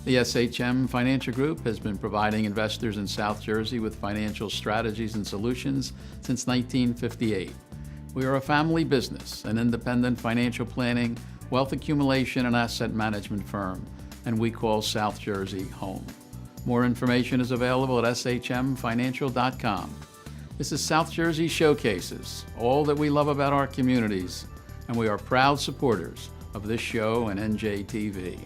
The SHM Financial Group has been providing investors in South Jersey with financial strategies and solutions since 1958. We are a family business, an independent financial planning, wealth accumulation, and asset management firm, and we call South Jersey home. More information is available at shmfinancial.com. This is South Jersey Showcases, all that we love about our communities, and we are proud supporters of this show and NJTV.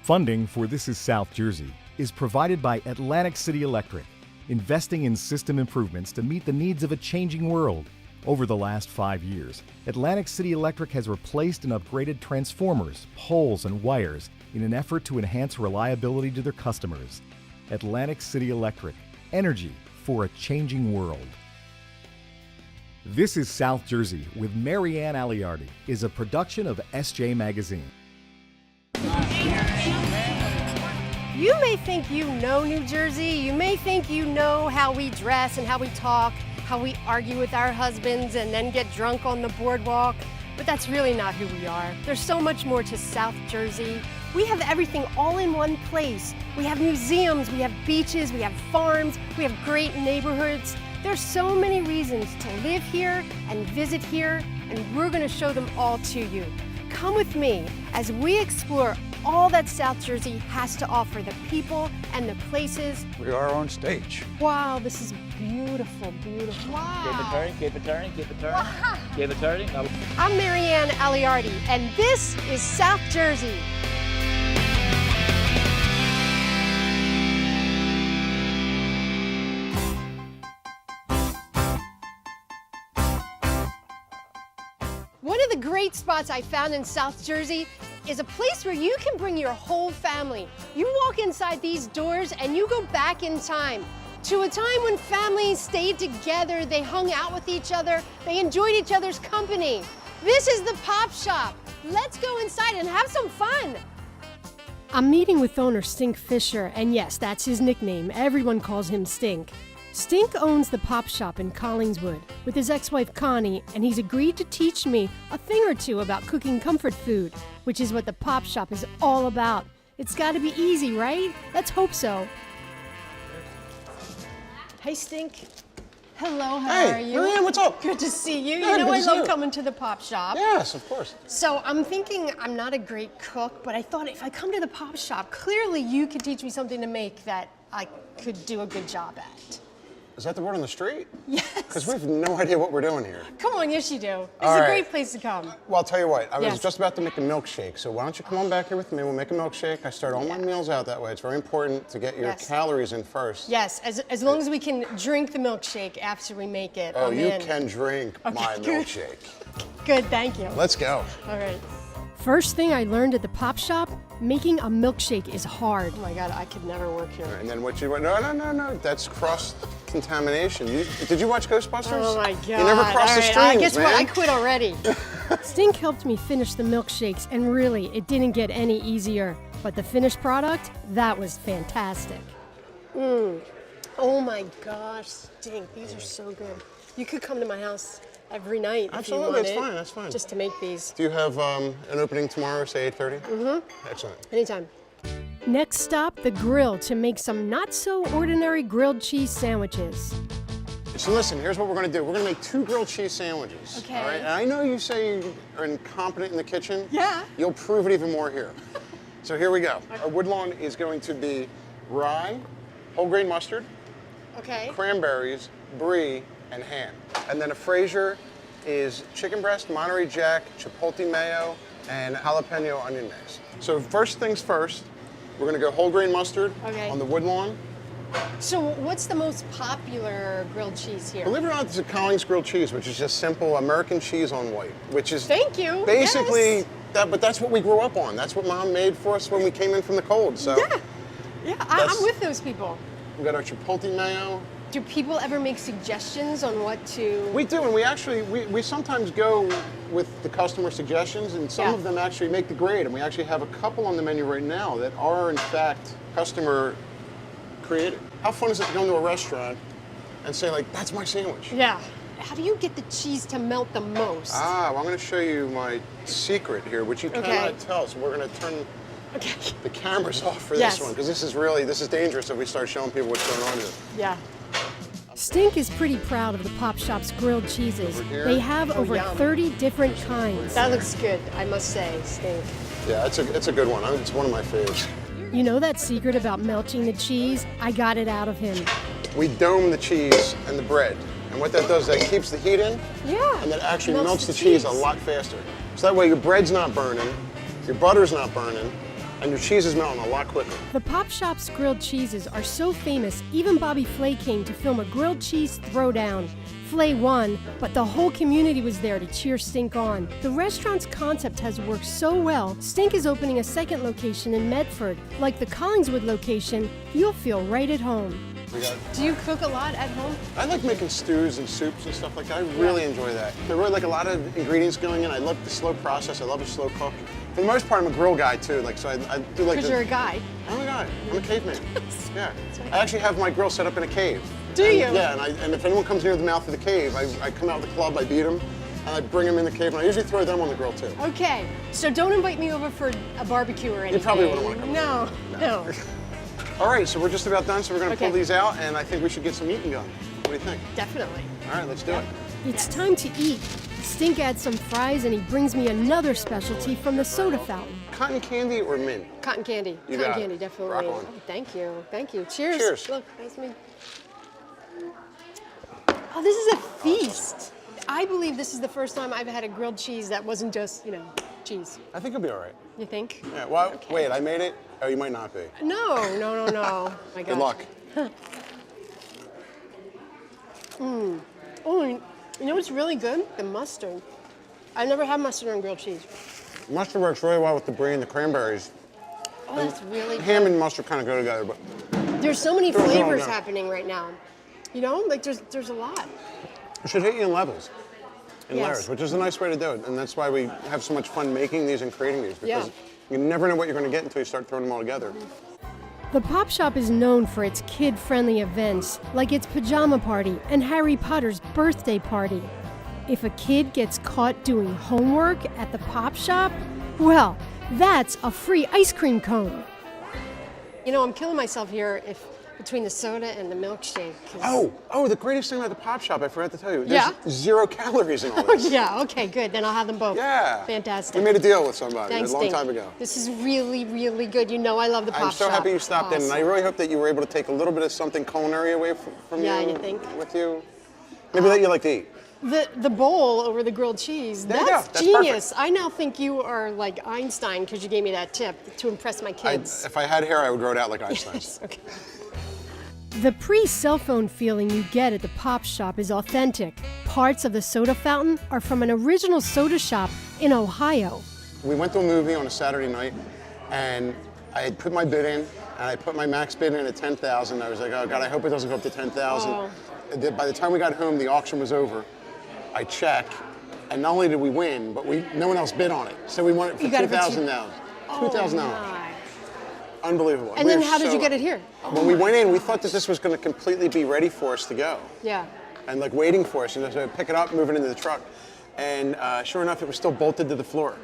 Funding for This is South Jersey is provided by Atlantic City Electric, investing in system improvements to meet the needs of a changing world. Over the last 5 years, Atlantic City Electric has replaced and upgraded transformers, poles, and wires in an effort to enhance reliability to their customers. Atlantic City Electric, energy for a changing world. This is South Jersey with Marianne Aleardi is a production of SJ Magazine. You may think you know New Jersey. You may think you know how we dress and how we talk, how we argue with our husbands and then get drunk on the boardwalk, but that's really not who we are. There's so much more to South Jersey. We have everything all in one place. We have museums, we have beaches, we have farms, we have great neighborhoods. There's so many reasons to live here and visit here, and we're going to show them all to you. Come with me as we explore all that South Jersey has to offer, the people and the places. We are on stage. Wow, this is beautiful, beautiful. Wow. Keep it turning, keep it turning, keep it turning. Wow. Keep it turning. No. I'm Marianne Aleardi, and this is South Jersey. One of the great spots I found in South Jersey is a place where you can bring your whole family. You walk inside these doors and you go back in time to a time when families stayed together, they hung out with each other, they enjoyed each other's company. This is the Pop Shop. Let's go inside and have some fun. I'm meeting with owner Stink Fisher, and yes, that's his nickname. Everyone calls him Stink. Stink owns the Pop Shop in Collingswood with his ex-wife Connie, and he's agreed to teach me a thing or two about cooking comfort food, which is what the Pop Shop is all about. It's got to be easy, right? Let's hope so. Hey, Stink. Hello, how are you? Marianne, what's up? Good to see you. Yeah, You know good I to see love you. coming to the Pop Shop. Yes, of course. So I'm thinking I'm not a great cook, but I thought if I come to the Pop Shop, clearly you could teach me something to make that I could do a good job at. Is that the word on the street? Yes. Because we have no idea what we're doing here. Come on, yes you do. It's All a right. great place to come. Well, I'll tell you what, I was Yes. just about to make a milkshake, so why don't you come on back here with me, we'll make a milkshake. I start all my meals out that way. It's very important to get your Yes. calories in first. Yes, as long as we can drink the milkshake after we make it. Oh, I'm you in. can drink my good. milkshake. Good, thank you. Let's go. All right. First thing I learned at the Pop Shop, making a milkshake is hard. Oh my God, I could never work here. And then what you went, no, that's cross-contamination. Did you watch Ghostbusters? Oh my God. You never crossed the All streams, right, guess man. what? I quit already. Stink helped me finish the milkshakes, and really, it didn't get any easier. But the finished product, that was fantastic. Oh my gosh, Stink, these are so good. You could come to my house every night Absolutely, if you wanted. that's fine. Just to make these. Do you have an opening tomorrow, say 8:30? Mm-hmm. Excellent. Anytime. Next stop, the grill to make some not-so-ordinary grilled cheese sandwiches. So listen, here's what we're gonna do. We're gonna make 2 grilled cheese sandwiches. Okay. All right. And I know you say you are incompetent in the kitchen. Yeah. You'll prove it even more here. So here we go. Our woodlawn is going to be rye, whole grain mustard, Okay. cranberries, brie, and ham. And then a Fraser is chicken breast, Monterey Jack, chipotle mayo, and jalapeno onion mix. So first things first, we're gonna go whole grain mustard Okay. on the woodlawn. So what's the most popular grilled cheese here? Believe it or not, it's a Collings grilled cheese, which is just simple American cheese on white, which is Thank you. basically Yes. but that's what we grew up on. That's what Mom made for us when we came in from the cold. So Yeah, That's- I'm with those people. we got our chipotle mayo. Do people ever make suggestions on what to... We do, and we actually we sometimes go with the customer suggestions, and some Yeah. of them actually make the grade. And we actually have a couple on the menu right now that are in fact customer created. How fun is it to go into a restaurant and say like, "That's my sandwich"? Yeah. How do you get the cheese to melt the most? Ah, well, I'm going to show you my secret here, which you Okay. cannot tell. So we're going to turn Okay. The camera's off for Yes. this one, because this is dangerous if we start showing people what's going on here. Yeah. Stink is pretty proud of the Pop Shop's grilled cheeses. Over here. They have over yum. 30 different kinds. That looks good, I must say, Stink. Yeah, it's a good one. It's one of my faves. You know that secret about melting the cheese? I got it out of him. We dome the cheese and the bread. And what that does is that keeps the heat in, Yeah. and that actually melts the cheese a lot faster. So that way your bread's not burning, your butter's not burning, and your cheese is melting a lot quicker. The Pop Shop's grilled cheeses are so famous, even Bobby Flay came to film a grilled cheese throwdown. Flay won, but the whole community was there to cheer Stink on. The restaurant's concept has worked so well, Stink is opening a second location in Medford. Like the Collingswood location, you'll feel right at home. Do you cook a lot at home? I like making stews and soups and stuff like that. I really enjoy that. I really like a lot of ingredients going in. I love the slow process. I love a slow cook. For the most part, I'm a grill guy too. So I do like. Because you're a guy. I'm a guy. I'm a caveman. Yeah. I actually have my grill set up in a cave. Do you? Yeah, and if anyone comes near the mouth of the cave, I come out with a club, I beat them, and I bring them in the cave, and I usually throw them on the grill too. Okay, so don't invite me over for a barbecue or anything. You probably wouldn't want to come No, no. All right, so we're just about done, so we're going to Okay. pull these out, and I think we should get some eating going. What do you think? Definitely. All right, let's do it. It's time to eat. Stink adds some fries and he brings me another specialty from the soda fountain. Cotton candy or mint? Cotton candy. You Cotton got it. candy, definitely. Rock on. Oh, thank you. Thank you. Cheers. Cheers. Look, nice to meet you. Oh, this is a feast. I believe this is the first time I've had a grilled cheese that wasn't just, cheese. I think it'll be all right. You think? Yeah, well, Okay. wait, I made it? Oh, you might not be. No. My Good gosh. luck. Oh, you know what's really good? The mustard. I've never had mustard on grilled cheese. Mustard works really well with the brie and the cranberries. Oh, that's really Ham good. and mustard kind of go together, but There's so many They're all flavors good. happening right now. Like there's a lot. it should hit you in levels, in Yes. layers, which is a nice way to do it. And that's why we have so much fun making these and creating these, because Yeah. you never know what you're going to get until you start throwing them all together. The Pop Shop is known for its kid-friendly events, like its pajama party and Harry Potter's birthday party. If a kid gets caught doing homework at the Pop Shop, well, that's a free ice cream cone. I'm killing myself here between the soda and the milkshake. 'Cause- Oh, the greatest thing about the Pop Shop, I forgot to tell you. There's Yeah? 0 calories in all this. Yeah, okay, good. Then I'll have them both. Yeah. Fantastic. We made a deal with somebody Thanks, a long Dink. time ago. This is really, really good. I love the Pop Shop. I'm so happy you stopped in, and I Awesome. really hope that you were able to take a little bit of something culinary away from Yeah, you. you think? With you. Maybe that you like to eat. The bowl over the grilled cheese, There you that's go. That's genius. perfect. I now think you are like Einstein because you gave me that tip to impress my kids. If I had hair, I would grow it out like Einstein. Yes, okay. The pre-cell phone feeling you get at the Pop Shop is authentic. Parts of the soda fountain are from an original soda shop in Ohio. We went to a movie on a Saturday night, and I had put my bid in, and I put my max bid in at 10,000. I was like, oh God, I hope it doesn't go up to 10,000. Oh. By the time we got home, the auction was over. I checked, and not only did we win, but no one else bid on it. So we won it for You got it for $2,000. $2,000. My. Unbelievable. And We then were how did so you get it here? When we went in, we thought that this was going to completely be ready for us to go. Yeah. And like waiting for us, and so pick it up, move it into the truck. And sure enough, it was still bolted to the floor.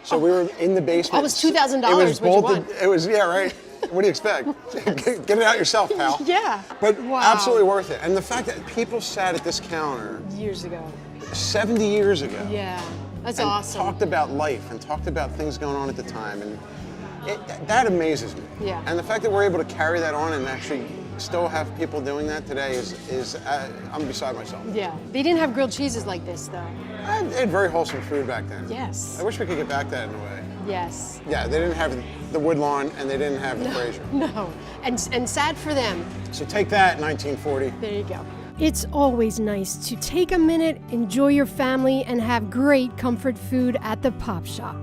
So we were in the basement. That was $2,000, It was which you bolted. won. It was, yeah, right. What do you expect? Get it out yourself, pal. Yeah. But Wow. absolutely worth it. And the fact that people sat at this counter Years ago. 70 years ago. Yeah. That's and awesome. talked about life and talked about things going on at the time, and that amazes me. Yeah. And the fact that we're able to carry that on and actually still have people doing that today is I'm beside myself. Yeah. They didn't have grilled cheeses like this though. They had very wholesome food back then. Yes. I wish we could get back that in a way. Yes. Yeah, they didn't have the wood lawn and they didn't have the Fraser. No. And sad for them. So take that, 1940. There you go. It's always nice to take a minute, enjoy your family, and have great comfort food at the Pop Shop.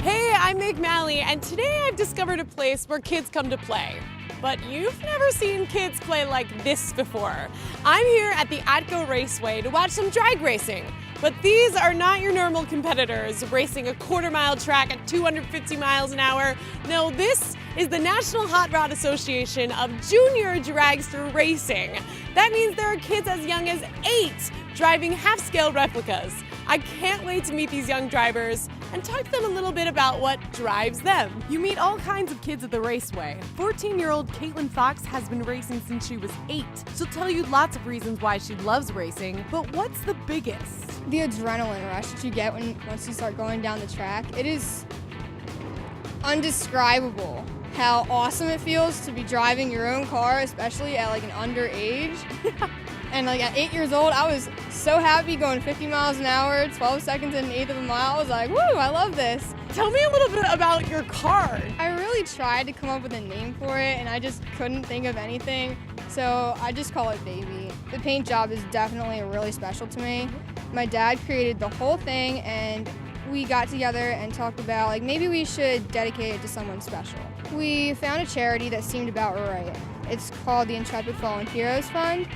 Hey, I'm MALEY, and today I've discovered a place where kids come to play. But you've never seen kids play like this before. I'm here at the Atco Raceway to watch some drag racing. But these are not your normal competitors racing a quarter-mile track at 250 miles an hour. No, this is the National Hot Rod Association of Junior Dragster Racing. That means there are kids as young as 8 driving half-scale replicas. I can't wait to meet these young drivers and talk to them a little bit about what drives them. You meet all kinds of kids at the Raceway. 14-year-old Caitlin Fox has been racing since she was 8. She'll tell you lots of reasons why she loves racing, but what's the biggest? The adrenaline rush that you get once you start going down the track. It is undescribable how awesome it feels to be driving your own car, especially at like an underage. And like at 8 years old, I was so happy going 50 miles an hour, 12 seconds and an eighth of a mile. I was like, woo, I love this. Tell me a little bit about your car. I really tried to come up with a name for it and I just couldn't think of anything. So I just call it Baby. The paint job is definitely really special to me. My dad created the whole thing and we got together and talked about like maybe we should dedicate it to someone special. We found a charity that seemed about right. It's called the Untitled Fallen Heroes Fund,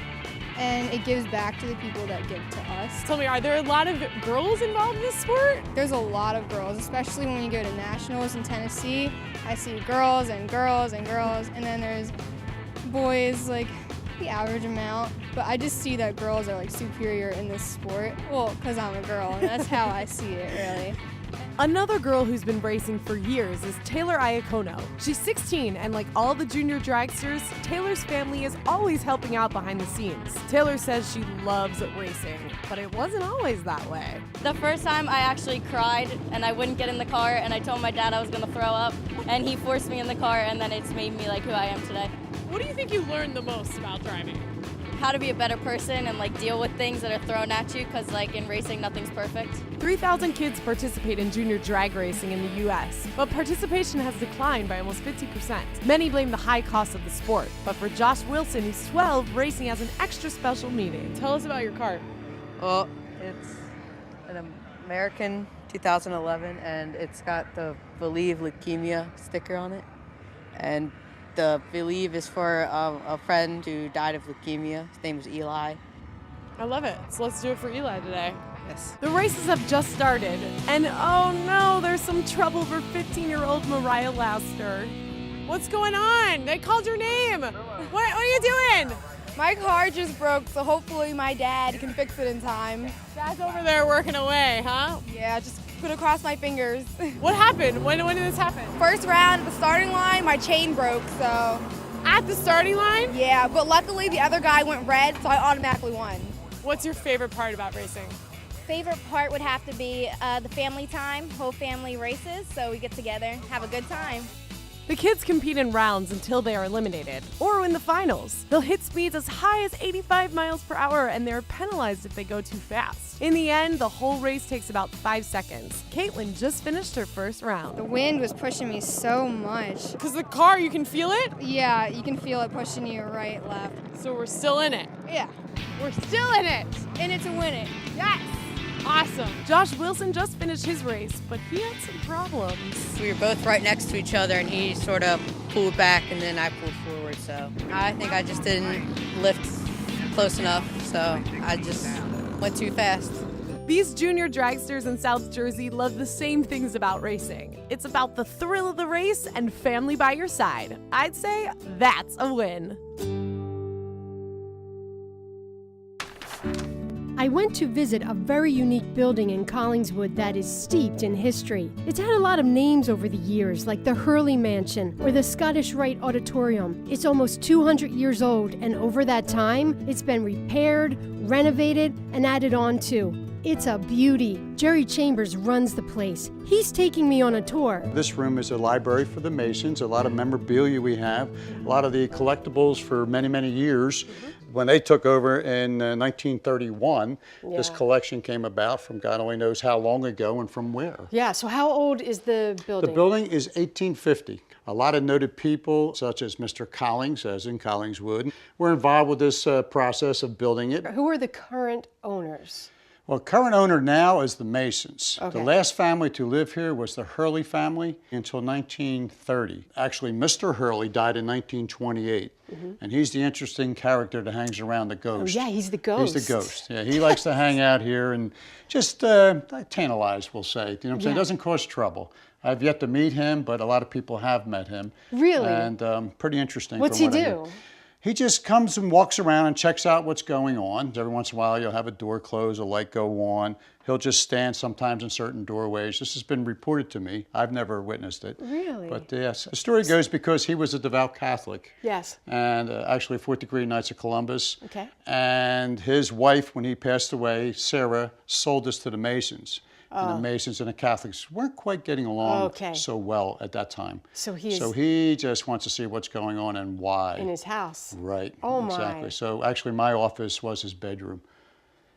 and it gives back to the people that give to us. Tell me, are there a lot of girls involved in this sport? There's a lot of girls, especially when you go to nationals in Tennessee. I see girls and girls and girls, and then there's boys, like the average amount. But I just see that girls are like superior in this sport. Well, because I'm a girl, and that's how I see it, really. Another girl who's been racing for years is Taylor Iacono. She's 16, and like all the junior dragsters, Taylor's family is always helping out behind the scenes. Taylor says she loves racing, but it wasn't always that way. The first time I actually cried and I wouldn't get in the car and I told my dad I was gonna throw up and he forced me in the car and then it's made me like who I am today. What do you think you learned the most about driving? How to be a better person and like deal with things that are thrown at you because like in racing nothing's perfect. 3,000 kids participate in junior drag racing in the US, but participation has declined by almost 50%. Many blame the high cost of the sport, but for Josh Wilson, who's 12, racing has an extra special meaning. Tell us about your car. Well, it's an American 2011 and it's got the Believe Leukemia sticker on it. And the Believe is for a friend who died of leukemia. His name was Eli. I love it. So let's do it for Eli today. Yes. The races have just started, and oh no, there's some trouble for 15-year-old Mariah Laster. What's going on? They called your name. What are you doing? My car just broke, so hopefully my dad can fix it in time. Dad's over there working away, huh? Yeah, just gonna cross my fingers. What happened? When did this happen? First round at the starting line, my chain broke, so. At the starting line? Yeah, but luckily the other guy went red, so I automatically won. What's your favorite part about racing? Favorite part would have to be the family time. Whole family races, so we get together, have a good time. The kids compete in rounds until they are eliminated, or in the finals. They'll hit speeds as high as 85 miles per hour, and they're penalized if they go too fast. In the end, the whole race takes about 5 seconds. Caitlin just finished her first round. The wind was pushing me so much. Because the car, you can feel it? Yeah, you can feel it pushing you right, left. So we're still in it. Yeah, We're still in it. in it to win it. Yes. Awesome. Josh Wilson just finished his race, but he had some problems. We were both right next to each other and he sort of pulled back and then I pulled forward. So I think I just didn't lift close enough. So I just went too fast. These junior dragsters in South Jersey love the same things about racing. It's about the thrill of the race and family by your side. I'd say that's a win. I went to visit a very unique building in Collingswood that is steeped in history. It's had a lot of names over the years, like the Hurley Mansion or the Scottish Rite Auditorium. It's almost 200 years old, and over that time, it's been repaired, renovated, and added on to. It's a beauty. Jerry Chambers runs the place. He's taking me on a tour. This room is a library for the Masons, a lot of memorabilia we have, a lot of the collectibles for many, many years. When they took over in 1931, this collection came about from God only knows how long ago and from where. Yeah, so how old is the building? The building is 1850. A lot of noted people, such as Mr. Collings, as in Collingswood, were involved with this process of building it. Who are the current owners? Well, current owner now is the Masons. Okay. The last family to live here was the Hurley family until 1930. Actually, Mr. Hurley died in 1928, and he's the interesting character that hangs around the ghost. Oh, yeah, he's the ghost. He's the ghost. Yeah, he likes to hang out here and just tantalize, we'll say. You know what I'm saying? Yeah. Doesn't cause trouble. I've yet to meet him, but a lot of people have met him. Really? And pretty interesting. What's from he what I do? He just comes and walks around and checks out what's going on. Every once in a while, you'll have a door close, a light go on. He'll just stand sometimes in certain doorways. This has been reported to me. I've never witnessed it. Really? But yes, the story goes because he was a devout Catholic. Yes. And actually 4th degree Knights of Columbus. Okay. And his wife, when he passed away, Sarah, sold this to the Masons. And the Masons and the Catholics weren't quite getting along so well at that time. So he just wants to see what's going on and why. in his house. Right. Oh, my. Exactly. So actually my office was his bedroom.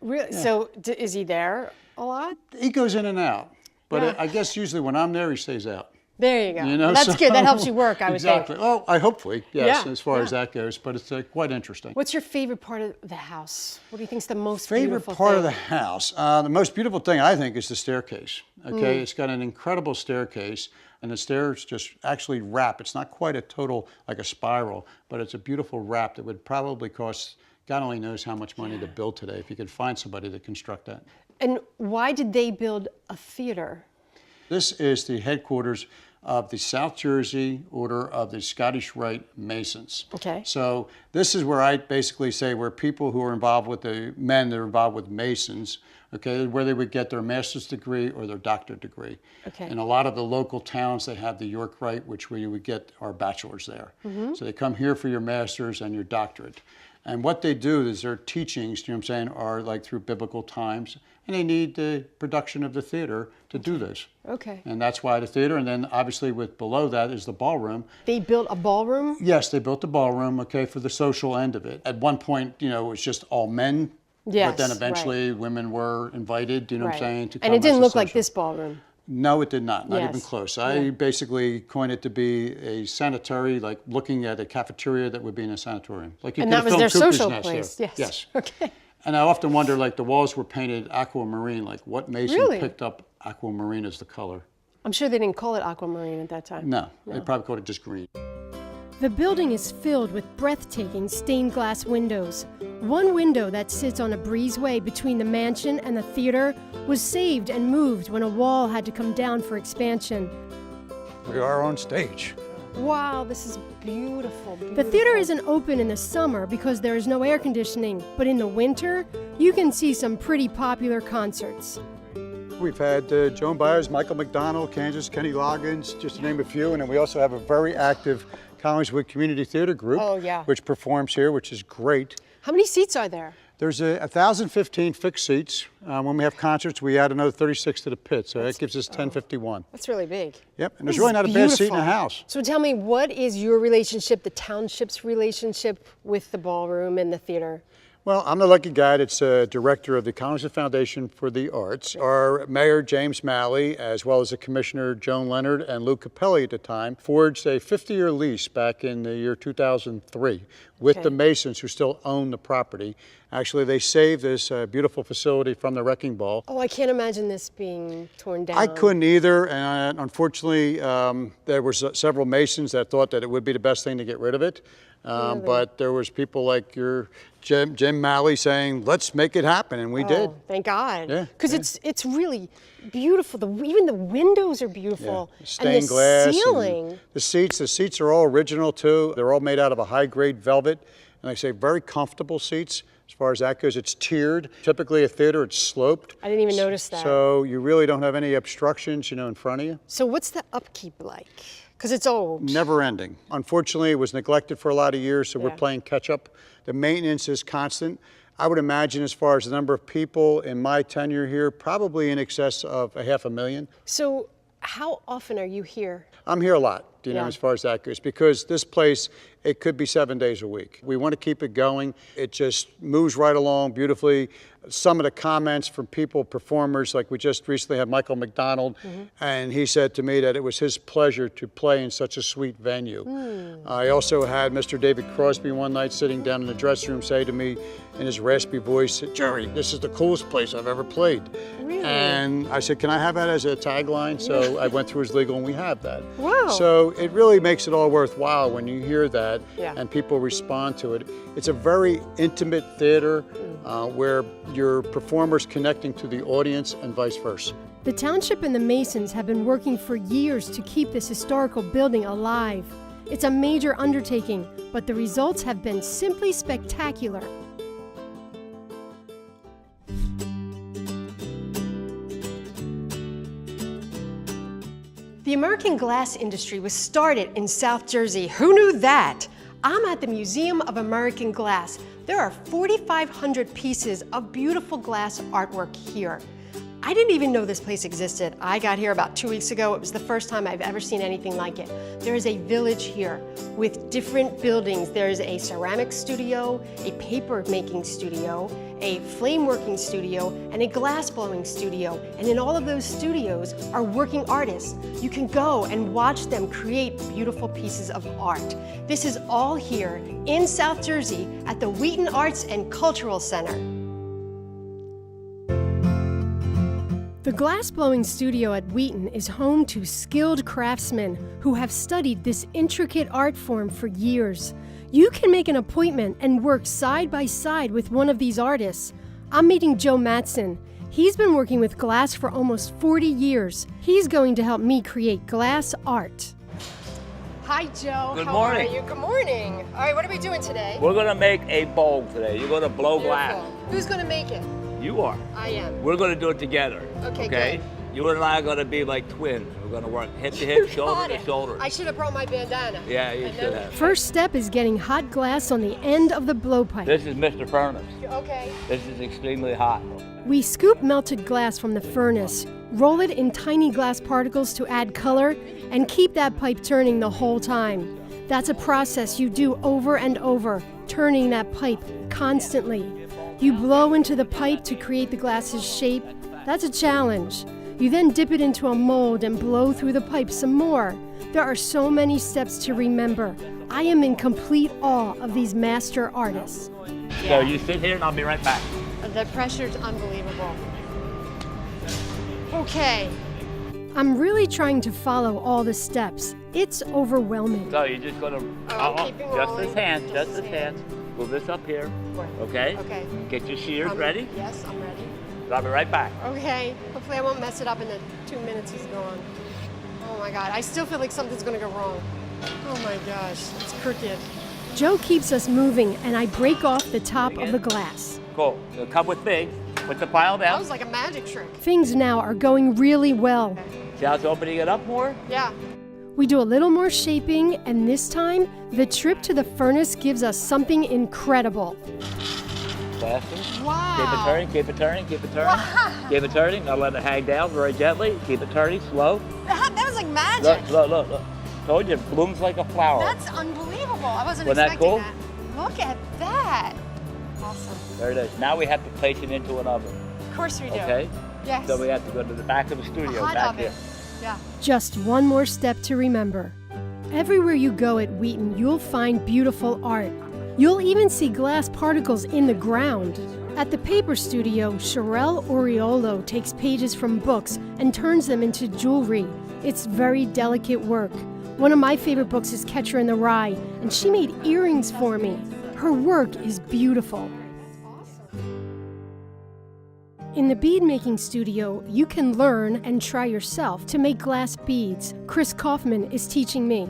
Really? Yeah. So is he there a lot? He goes in and out. But Yeah. I guess usually when I'm there, he stays out. There you go. You know, That's good. That helps you work, I would exactly. think. Well, hopefully, yes, Yeah, as far yeah. as that goes. But it's quite interesting. What's your favorite part of the house? What do you think is the most Favorite beautiful part thing? of the house? The most beautiful thing, I think, is the staircase. Okay, Mm. it's got an incredible staircase, and the stairs just actually wrap. It's not quite a total, like a spiral, but it's a beautiful wrap that would probably cost, God only knows how much money to build today, if you could find somebody to construct that. And why did they build a theater? This is the headquarters of the South Jersey Order of the Scottish Rite Masons. Okay. So this is where I basically say where people who are involved with the men that are involved with Masons, okay, where they would get their master's degree or their doctorate degree. Okay. In a lot of the local towns, they have the York Rite, which we would get our bachelor's there. Mm-hmm. So they come here for your master's and your doctorate. And what they do is their teachings, you know what I'm saying, are like through biblical times, and they need the production of the theater to do this. Okay. And that's why the theater, and then obviously with below that is the ballroom. They built a ballroom? Yes, they built the ballroom, okay, for the social end of it. At one point, you know, it was just all men, Yes, but then eventually right. women were invited, you know what I'm saying, to come And it didn't as a look like social. this ballroom. No, it did not Yes. even close. I basically coined it to be a sanitary, like looking at a cafeteria that would be in a sanatorium. Like you And could that was film their Cooper's social Nest place. there. Yes. Yes. Okay. And I often wonder, like the walls were painted aquamarine, like what Mason Really? picked up aquamarine as the color? I'm sure they didn't call it aquamarine at that time. No, they probably called it just green. The building is filled with breathtaking stained glass windows. One window that sits on a breezeway between the mansion and the theater was saved and moved when a wall had to come down for expansion. We are on stage. Wow, this is beautiful. The theater isn't open in the summer because there is no air conditioning, but in the winter, you can see some pretty popular concerts. We've had Joan Baez, Michael McDonald, Kansas, Kenny Loggins, just to name a few. And then we also have a very active Collingswood Community Theater group, which performs here, which is great. How many seats are there? There's 1,015 fixed seats. When we have concerts, we add another 36 to the pit, so that gives us 1,051. That's really big. Yep, and there's This really is not a bad seat in the beautiful. house. So tell me, what is your relationship, the township's relationship with the ballroom and the theater? Well, I'm the lucky guy that's director of the Collingswood Foundation for the Arts. Our mayor, James MALEY, as well as the commissioner, Joan Leonard, and Lou Capelli at the time, forged a 50-year lease back in the year 2003 with the Masons who still own the property. Actually, they saved this beautiful facility from the wrecking ball. Oh, I can't imagine this being torn down. I couldn't either, and unfortunately, there were several Masons that thought that it would be the best thing to get rid of it. Really? But there was people like your Jim MALEY saying, let's make it happen, and we did. Thank God. Yeah, Because it's really beautiful. Even the windows are beautiful. Yeah. Stained and the glass. ceiling. And the seats are all original too. They're all made out of a high-grade velvet, and like I say, very comfortable seats. As far as that goes, it's tiered. Typically a theater, it's sloped. I didn't even notice that. So you really don't have any obstructions, you know, in front of you. So what's the upkeep like? Because it's old. Never ending. Unfortunately, it was neglected for a lot of years, so we're playing catch up. The maintenance is constant. I would imagine as far as the number of people in my tenure here, probably in excess of 500,000. So how often are you here? I'm here a lot, you know, as far as that goes, because this place, it could be 7 days a week. We want to keep it going. It just moves right along beautifully. Some of the comments from people, performers, like we just recently had Michael McDonald, and he said to me that it was his pleasure to play in such a sweet venue. I also had Mr. David Crosby one night sitting down in the dressing room say to me in his raspy voice, Jerry, this is the coolest place I've ever played. Really? And I said, can I have that as a tagline? So I went through his legal and we have that. Wow. So it really makes it all worthwhile when you hear that and people respond to it. It's a very intimate theater where your performer's connecting to the audience and vice versa. The township and the Masons have been working for years to keep this historical building alive. It's a major undertaking, but the results have been simply spectacular. The American glass industry was started in South Jersey. Who knew that? I'm at the Museum of American Glass. There are 4,500 pieces of beautiful glass artwork here. I didn't even know this place existed. I got here about 2 weeks ago. It was the first time I've ever seen anything like it. There is a village here with different buildings. There's a ceramic studio, a paper making studio, a flame working studio, and a glass blowing studio. And in all of those studios are working artists. You can go and watch them create beautiful pieces of art. This is all here in South Jersey at the WheatonArts and Cultural Center. The glass-blowing studio at Wheaton is home to skilled craftsmen who have studied this intricate art form for years. You can make an appointment and work side by side with one of these artists. I'm meeting Joe Matson. He's been working with glass for almost 40 years. He's going to help me create glass art. Hi, Joe. Good How morning. are you? Good morning. All right, what are we doing today? We're gonna make a bowl today. You're gonna blow glass. Who's going to make it? You are. I am. We're gonna do it together. Okay, good. You and I are gonna be like twins. We're gonna work hip to hip, shoulder to shoulder. I should have brought my bandana. Yeah, you should have. First step is getting hot glass on the end of the blowpipe. This is Mr. Furnace. Okay. This is extremely hot. We scoop melted glass from the furnace, roll it in tiny glass particles to add color, and keep that pipe turning the whole time. That's a process you do over and over, turning that pipe constantly. You blow into the pipe to create the glass's shape. That's a challenge. You then dip it into a mold and blow through the pipe some more. There are so many steps to remember. I am in complete awe of these master artists. So you sit here and I'll be right back. The pressure's unbelievable. Okay. I'm really trying to follow all the steps. It's overwhelming. So you're just gonna, keeping just rolling. this hand, just this hand. Move this up here, okay? Okay. Get your shears ready. Yes, I'm ready. I'll be right back. Okay. Hopefully I won't mess it up in the 2 minutes is gone. Oh my God, I still feel like something's gonna go wrong. Oh my gosh, it's crooked. Joe keeps us moving and I break off the top of the glass. Cool. So come with me. Put the pile down. That was like a magic trick. Things now are going really well. See how it's opening it up more? Yeah. We do a little more shaping, and this time, the trip to the furnace gives us something incredible. Faster. Wow. Keep it turning, keep it turning, keep it turning. Wow. Keep it turning. Now let it hang down very gently. Keep it turning, slow. That was like magic. Look. Told you, it blooms like a flower. That's unbelievable. I wasn't Wasn't that expecting cool? that. Look at that. Awesome. There it is. Now we have to place it into an oven. Of course we do. Okay? Yes. So we have to go to the back of the studio, hot back oven. here. Yeah. Just one more step to remember. Everywhere you go at Wheaton, you'll find beautiful art. You'll even see glass particles in the ground. At the paper studio, Sherelle Oriolo takes pages from books and turns them into jewelry. It's very delicate work. One of my favorite books is Catcher in the Rye, and she made earrings for me. Her work is beautiful. In the bead-making studio, you can learn and try yourself to make glass beads. Chris Kaufman is teaching me.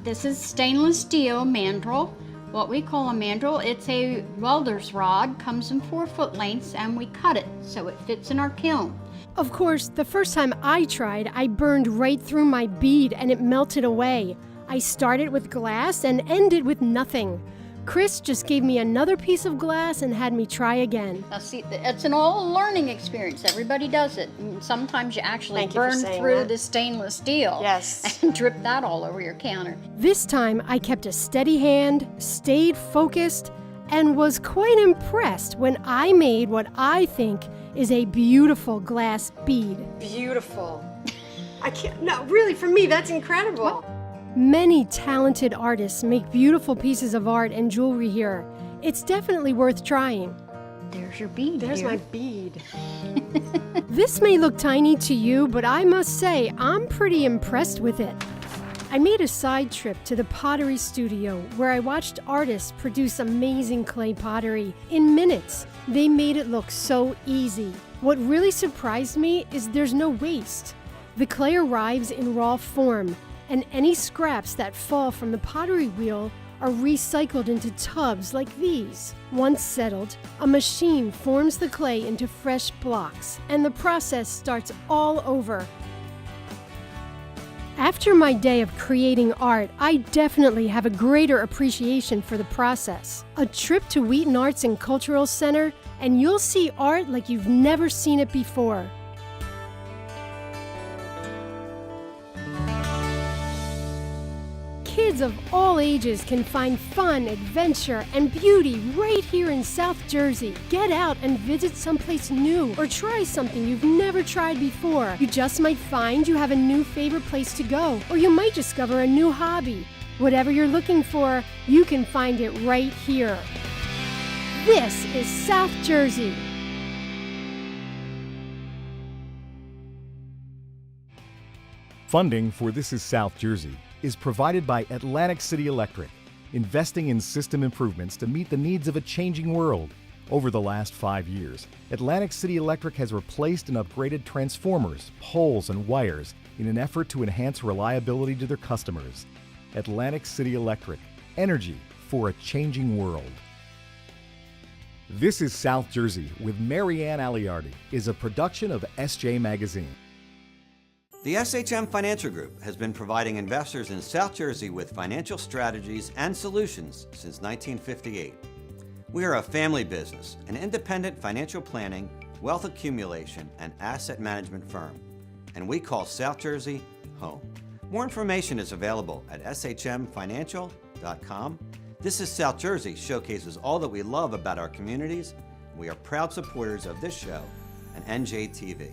This is stainless steel mandrel. What we call a mandrel, it's a welder's rod, comes in 4-foot lengths, and we cut it so it fits in our kiln. Of course, the first time I tried, I burned right through my bead and it melted away. I started with glass and ended with nothing. Chris just gave me another piece of glass and had me try again. Now see, it's an all learning experience. Everybody does it. And sometimes you actually Thank you for burn saying through that. the stainless steel. Yes. And drip that all over your counter. This time, I kept a steady hand, stayed focused, and was quite impressed when I made what I think is a beautiful glass bead. Beautiful. I can't, no, really, for me, that's incredible. What? Many talented artists make beautiful pieces of art and jewelry here. It's definitely worth trying. There's your bead. There's here. my bead. This may look tiny to you, but I must say, I'm pretty impressed with it. I made a side trip to the pottery studio where I watched artists produce amazing clay pottery in minutes. They made it look so easy. What really surprised me is there's no waste. The clay arrives in raw form. And any scraps that fall from the pottery wheel are recycled into tubs like these. Once settled, a machine forms the clay into fresh blocks, and the process starts all over. After my day of creating art, I definitely have a greater appreciation for the process. A trip to WheatonArts and Cultural Center, and you'll see art like you've never seen it before. Kids of all ages can find fun, adventure, and beauty right here in South Jersey. Get out and visit someplace new or try something you've never tried before. You just might find you have a new favorite place to go, or you might discover a new hobby. Whatever you're looking for, you can find it right here. This is South Jersey. Funding for This is South Jersey is provided by Atlantic City Electric, investing in system improvements to meet the needs of a changing world. Over the last 5 years, Atlantic City Electric has replaced and upgraded transformers, poles, and wires in an effort to enhance reliability to their customers. Atlantic City Electric, energy for a changing world. This is South Jersey with Marianne Aleardi is a production of SJ Magazine. The SHM Financial Group has been providing investors in South Jersey with financial strategies and solutions since 1958. We are a family business, an independent financial planning, wealth accumulation, and asset management firm, and we call South Jersey home. More information is available at shmfinancial.com. This is South Jersey showcases all that we love about our communities. We are proud supporters of this show and NJTV.